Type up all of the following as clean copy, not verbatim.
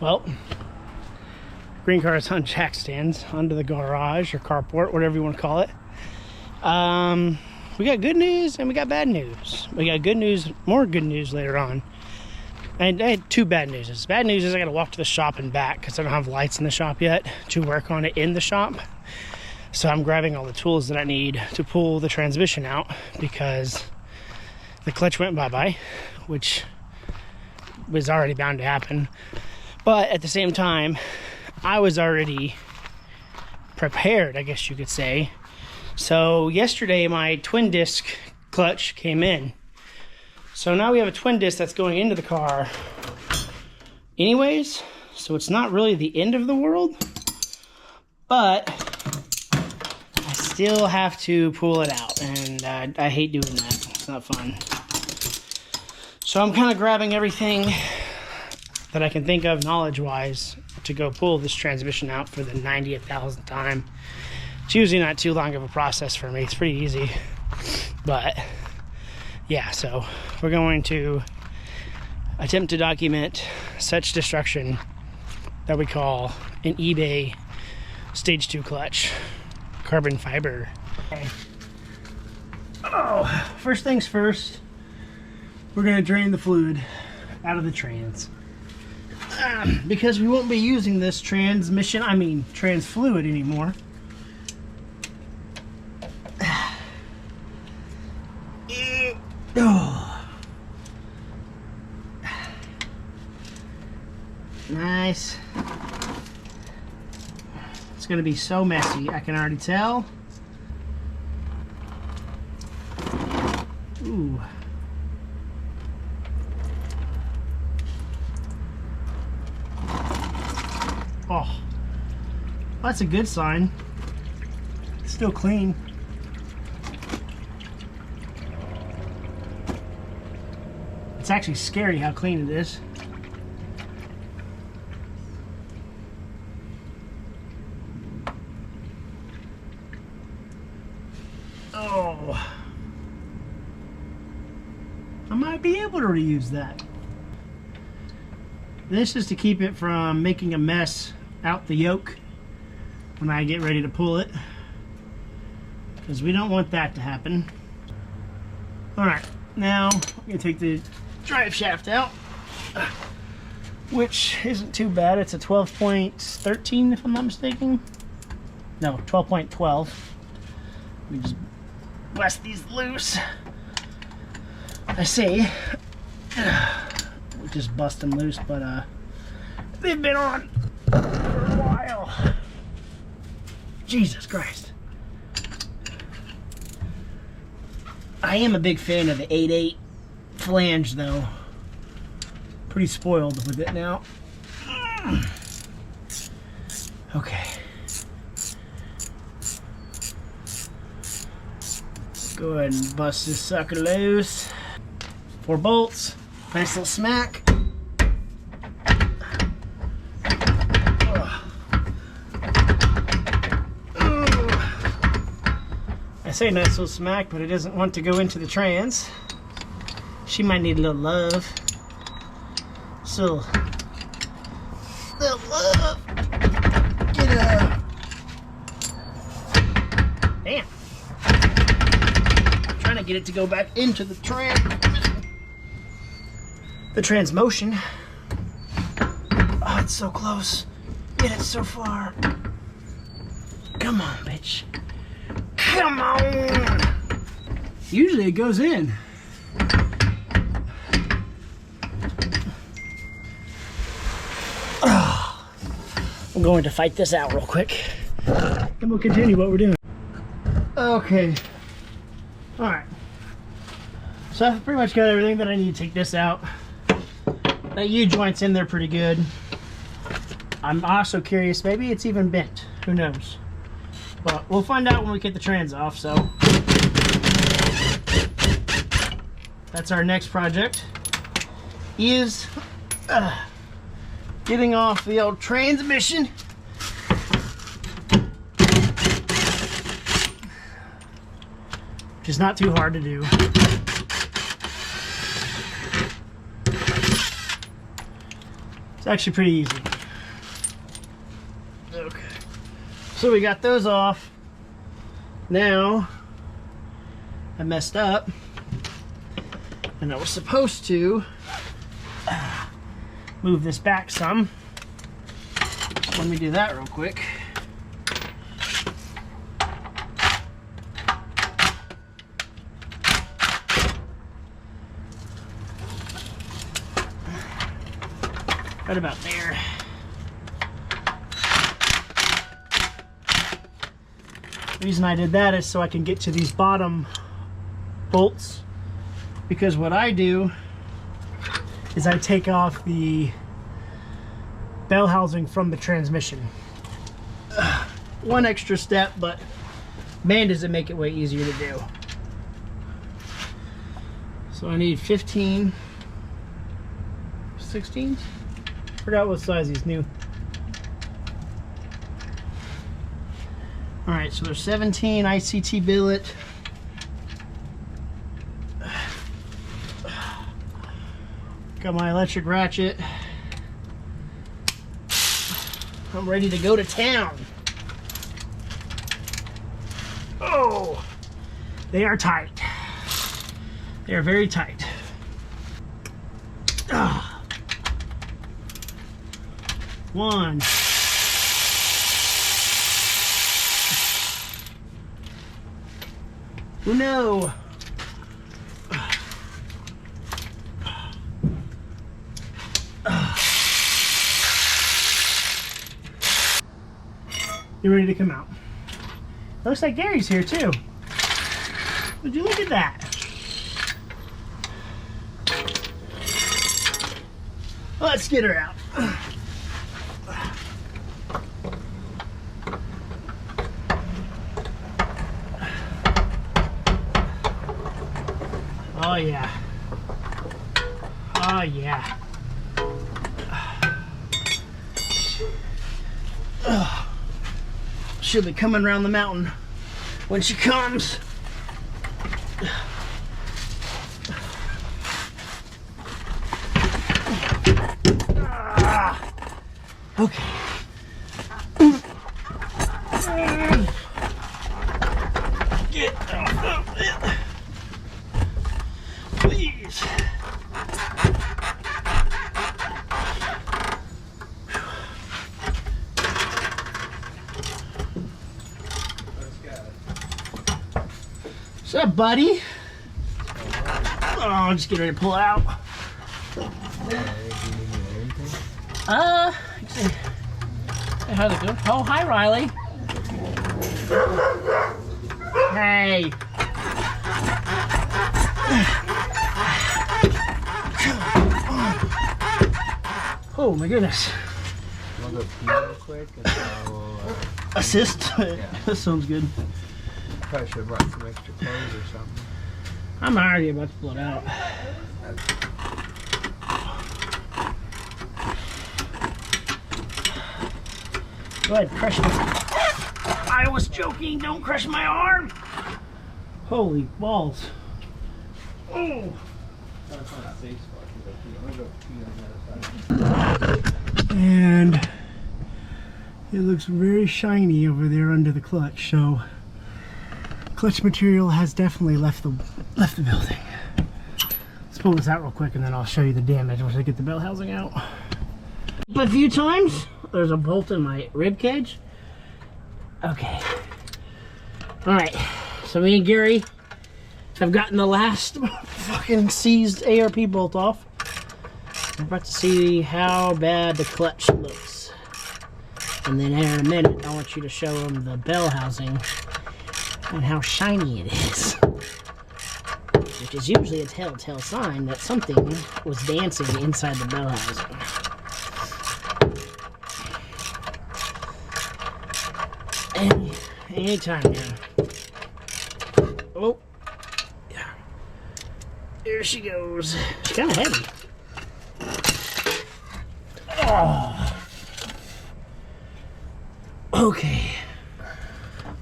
Well, green car is on jack stands under the garage or carport, whatever you want to call it. We got good news and we got bad news. We got good news, more good news later on. And I had two bad news. Bad news is I got to walk to the shop and back because I don't have lights in the shop yet to work on it in the shop. So I'm grabbing all the tools that I need to pull the transmission out because the clutch went bye-bye, which was already bound to happen. But at the same time, I was already prepared, I guess you could say. So yesterday, my twin disc clutch came in. So now we have a twin disc that's going into the car anyways. So it's not really the end of the world. But I still have to pull it out. And I hate doing that. It's not fun. So I'm kind of grabbing everything that I can think of knowledge-wise to go pull this transmission out for the 90,000th time. It's usually not too long of a process for me. It's pretty easy. But yeah, so we're going to attempt to document such destruction that we call an eBay stage 2 clutch carbon fiber. Okay. Oh, first things first, we're going to drain the fluid out of the trans. Because we won't be using this trans fluid anymore. Oh. Nice. It's going to be so messy, I can already tell. Ooh. Oh, that's a good sign. It's still clean. It's actually scary how clean it is. Oh, I might be able to reuse that. This is to keep it from making a mess out the yoke when I get ready to pull it, because we don't want that to happen. Alright, now I'm going to take the drive shaft out, which isn't too bad. It's a 12.13 if I'm not mistaken. No, 12.12. We just bust these loose. I say just bust them loose, but they've been on for a while. Jesus Christ. I am a big fan of the 8/8 flange though. Pretty spoiled with it now. Okay. Go ahead and bust this sucker loose. 4 bolts. Nice little smack. I say nice little smack, but it doesn't want to go into the trans. She might need a little love. So, little love. Get up. Damn. I'm trying to get it to go back into the trans. The transmotion. Oh, it's so close. Yet it's so far. Come on, bitch. Come on. Usually it goes in. Oh, I'm going to fight this out real quick. And we'll continue what we're doing. Okay. Alright. So I've pretty much got everything that I need to take this out. That U-joint's in there pretty good. I'm also curious, maybe it's even bent. Who knows? But we'll find out when we get the trans off, so. That's our next project. Is getting off the old transmission. Which is not too hard to do. It's actually pretty easy. Okay. So we got those off. Now, I messed up. And I was supposed to move this back some. So let me do that real quick. Right about there. The reason I did that is so I can get to these bottom bolts, because what I do is I take off the bell housing from the transmission. One extra step, but man, does it make it way easier to do. So I need 15 16s. Forgot what size these new. All right, so there's 17 ICT billet. Got my electric ratchet. I'm ready to go to town. Oh, they are tight. They are very tight. One. Oh no. You're ready to come out. Looks like Gary's here too. Would you look at that? Let's get her out. Oh yeah. Oh yeah. She'll be coming around the mountain when she comes. Okay. Get off of it. Please. What's up, buddy? Oh, just get ready to pull it out. How'd it go? Oh, hi, Riley. Hey. Oh my goodness. I'll go pee real quick and I will assist. Yeah. That sounds good. Probably should have brought some extra clothes or something. I'm already about to pull it out. Go ahead, crush me. I was joking, don't crush my arm. Holy balls. Oh. And it looks very shiny over there under the clutch, so clutch material has definitely left the building. Let's pull this out real quick and then I'll show you the damage once I get the bell housing out. A few times. There's a bolt in my rib cage. Okay. All right. So me and Gary have gotten the last fucking seized ARP bolt off. We're about to see how bad the clutch looks. And then in a minute, I want you to show them the bell housing and how shiny it is. Which is usually a telltale sign that something was dancing inside the bell housing. Anytime now. Oh. Yeah. There she goes. She's kind of heavy. Oh. Okay.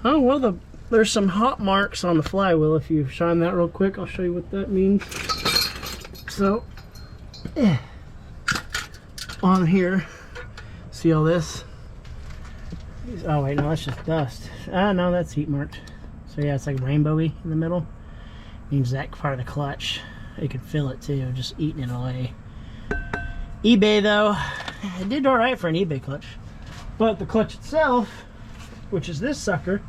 Oh, well, there's some hot marks on the flywheel. If you shine that real quick, I'll show you what that means. So, on here. See all this? Oh wait, no, that's just dust. Ah, no, that's heat marked. So yeah, it's like rainbowy in the middle. Means that part of the clutch, you can feel it too, just eating it away. eBay though, it did all right for an eBay clutch, but the clutch itself, which is this sucker,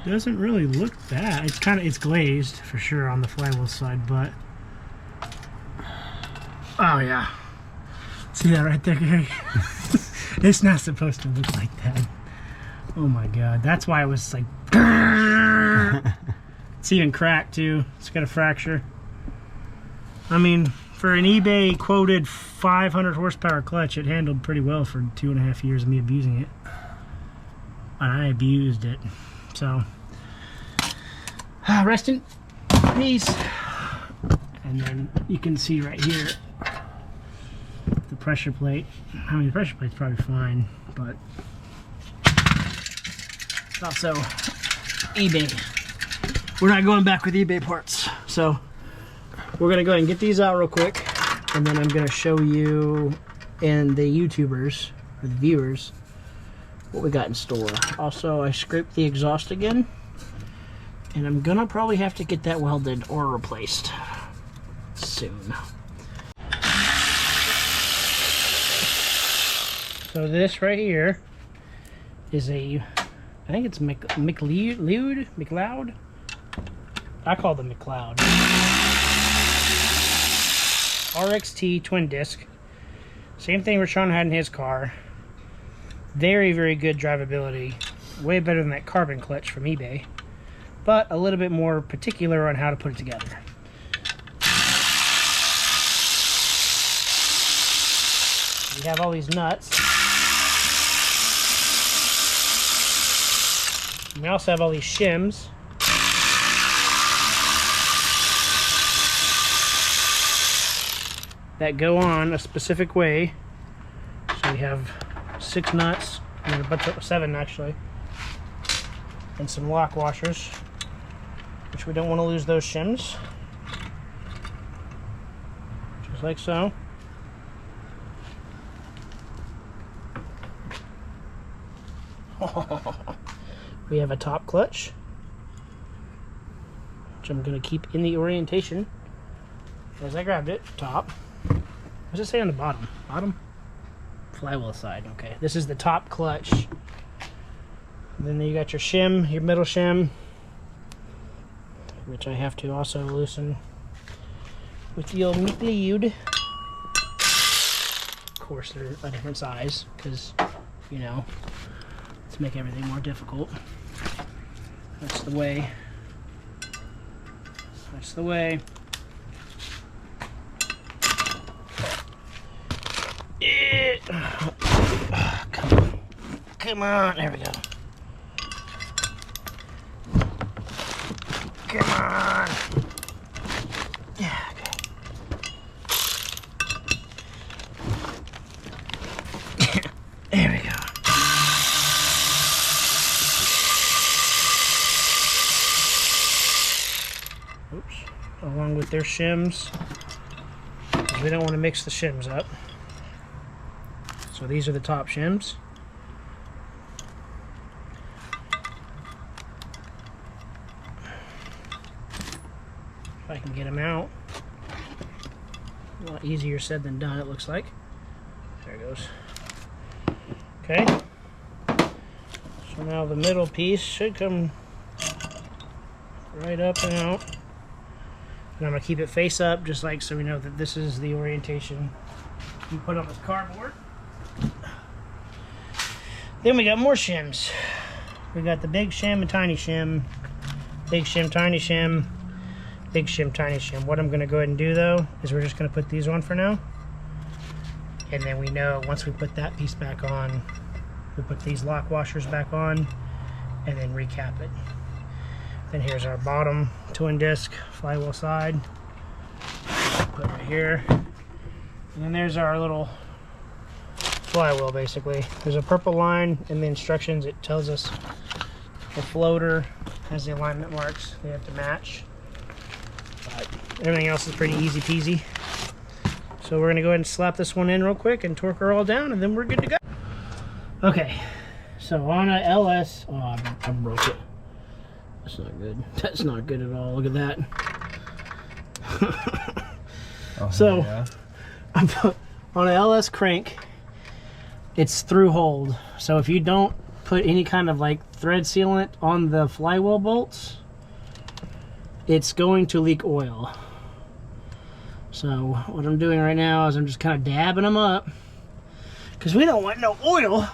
doesn't really look bad. It's glazed for sure on the flywheel side, but oh yeah, see that right there, Gary? It's not supposed to look like that. Oh my god, that's why it was like it's even cracked too. It's got a fracture. I mean, for an eBay quoted 500 horsepower clutch, it handled pretty well for 2.5 years of me abusing it. And I abused it. So rest in peace. And then you can see right here the pressure plate. I mean, the pressure plate's probably fine, but it's also eBay. We're not going back with eBay parts. So we're gonna go ahead and get these out real quick, and then I'm gonna show you and the YouTubers, or the viewers, what we got in store. Also, I scraped the exhaust again, and I'm gonna probably have to get that welded or replaced soon. So this right here is I think it's Mcleod. I call them Mcleod RXT twin disc. Same thing Rashawn had in his car. Very, very good drivability. Way better than that carbon clutch from eBay, but a little bit more particular on how to put it together. We have all these nuts. We also have all these shims. That go on a specific way. So we have 6 nuts, and a bunch of 7 actually, and some lock washers, which we don't want to lose those shims. Just like so. We have a top clutch, which I'm going to keep in the orientation as I grabbed it. Top. What does it say on the bottom? Bottom? Flywheel side. Okay, this is the top clutch. And then you got your shim, your middle shim, which I have to also loosen with the old Mcleod. Of course, they're a different size because, you know, to make everything more difficult. That's the way. That's the way. Come on. Come on. There we go. Come on. Yeah, okay. There we go. Oops. Along with their shims, because we don't want to mix the shims up. So these are the top shims. If I can get them out. A lot easier said than done, it looks like. There it goes. Okay. So now the middle piece should come right up and out. And I'm going to keep it face up, just like so we know that this is the orientation you put on this cardboard. Then we got more shims. We got the big shim and tiny shim. Big shim, tiny shim. Big shim, tiny shim. What I'm going to go ahead and do though is we're just going to put these on for now. And then we know once we put that piece back on, we put these lock washers back on and then recap it. Then here's our bottom twin disc flywheel side. Put it right here. And then there's our little flywheel basically. There's a purple line in the instructions. It tells us the floater has the alignment marks. They have to match. But Everything else is pretty easy peasy. So we're gonna go ahead and slap this one in real quick and torque her all down, and then we're good to go. Okay, so on a LS, oh, I broke it. That's not good. That's not good at all. Look at that. Oh, so, yeah. on an LS crank, it's through hold. So if you don't put any kind of like thread sealant on the flywheel bolts, it's going to leak oil. So what I'm doing right now is I'm just kind of dabbing them up, because we don't want no oil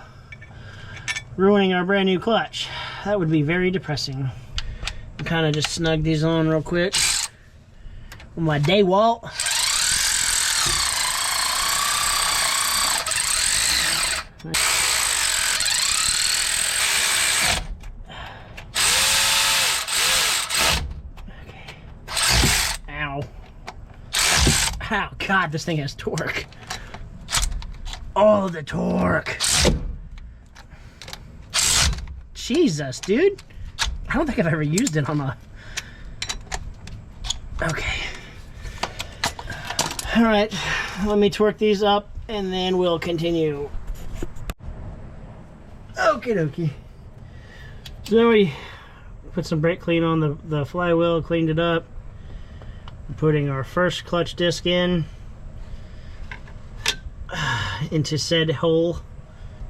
ruining our brand new clutch. That would be very depressing. Kind of just snug these on real quick with my DeWalt. Ow. Ow, God, this thing has torque. All of the torque. Jesus, dude. I don't think I've ever used it on a... Okay. Alright, let me torque these up and then we'll continue. Okie dokie. So we put some brake clean on the flywheel, cleaned it up. We're putting our first clutch disc in into said hole.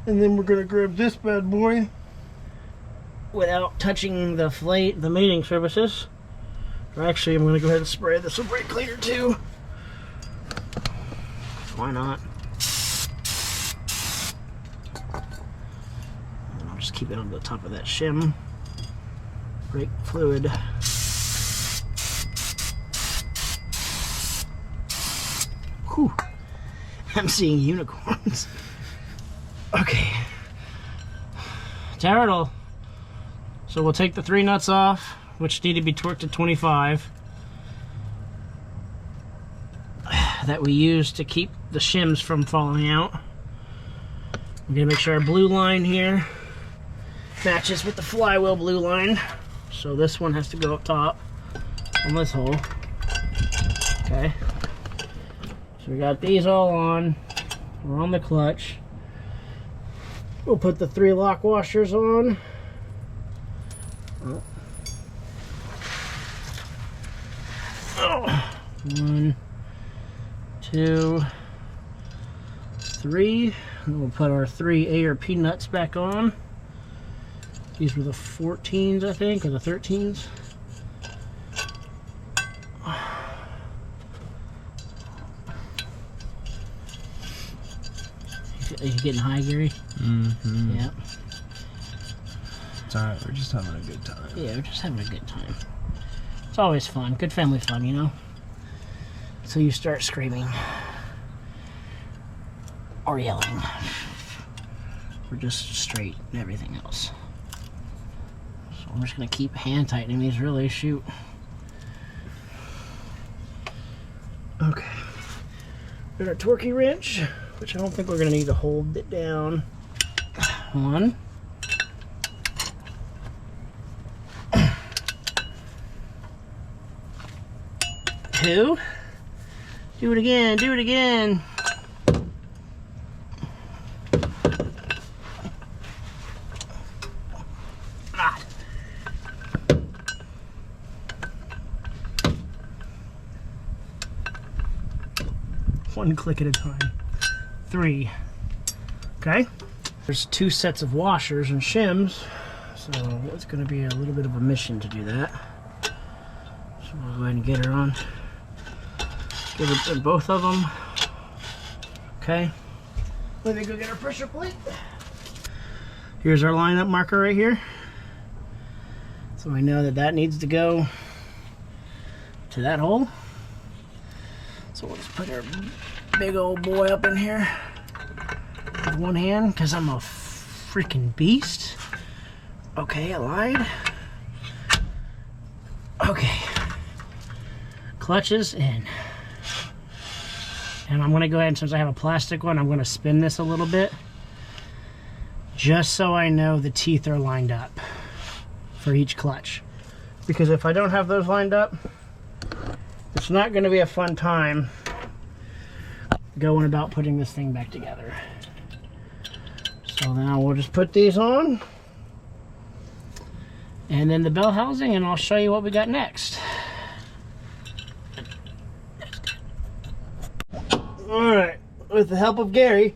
And then we're gonna grab this bad boy without touching the mating surfaces. Or actually, I'm gonna go ahead and spray this with brake cleaner too. Why not? And I'll just keep it on the top of that shim. Brake fluid. Whew. I'm seeing unicorns. Okay. Terrible. So we'll take the 3 nuts off, which need to be torqued to 25. That we use to keep the shims from falling out. I'm gonna make sure our blue line here matches with the flywheel blue line. So this one has to go up top on this hole. Okay. So we got these all on. We're on the clutch. We'll put the 3 lock washers on. Oh. 1, 2, 3. And we'll put our 3 A or P nuts back on. These were the 14s, I think, or the 13s. Are you getting high, Gary? Mm-hmm. Yeah. It's alright, we're just having a good time. Yeah, we're just having a good time. It's always fun. Good family fun, you know? So you start screaming. Or yelling. We're just straight and everything else. So I'm just going to keep hand tightening these really. Shoot. Okay. Got our torquey wrench, which I don't think we're going to need to hold it down. 1. 2. Do it again, do it again. God. One click at a time. 3. Okay. There's 2 sets of washers and shims, so it's going to be a little bit of a mission to do that. So we'll go ahead and get her on. Get it in both of them. Okay. Let me go get our pressure plate. Here's our lineup marker right here. So I know that that needs to go to that hole. So we'll just put our big old boy up in here with one hand, because I'm a freaking beast. Okay, I lied. Okay. Clutches in. And I'm going to go ahead, and since I have a plastic one, I'm going to spin this a little bit, just so I know the teeth are lined up for each clutch. Because if I don't have those lined up, it's not going to be a fun time going about putting this thing back together. So now we'll just put these on, and then the bell housing, and I'll show you what we got next. Alright, with the help of Gary,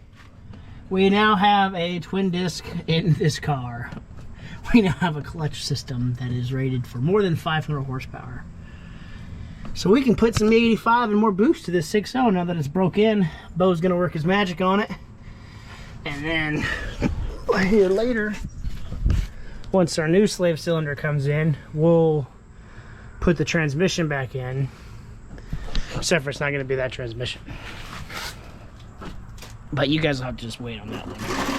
we now have a twin disc in this car. We now have a clutch system that is rated for more than 500 horsepower. So we can put some 85 and more boost to this 6.0 now that it's broke in. Bo's gonna work his magic on it. And then here later, once our new slave cylinder comes in, we'll put the transmission back in. Except for it's not gonna be that transmission. But you guys will have to just wait on that one.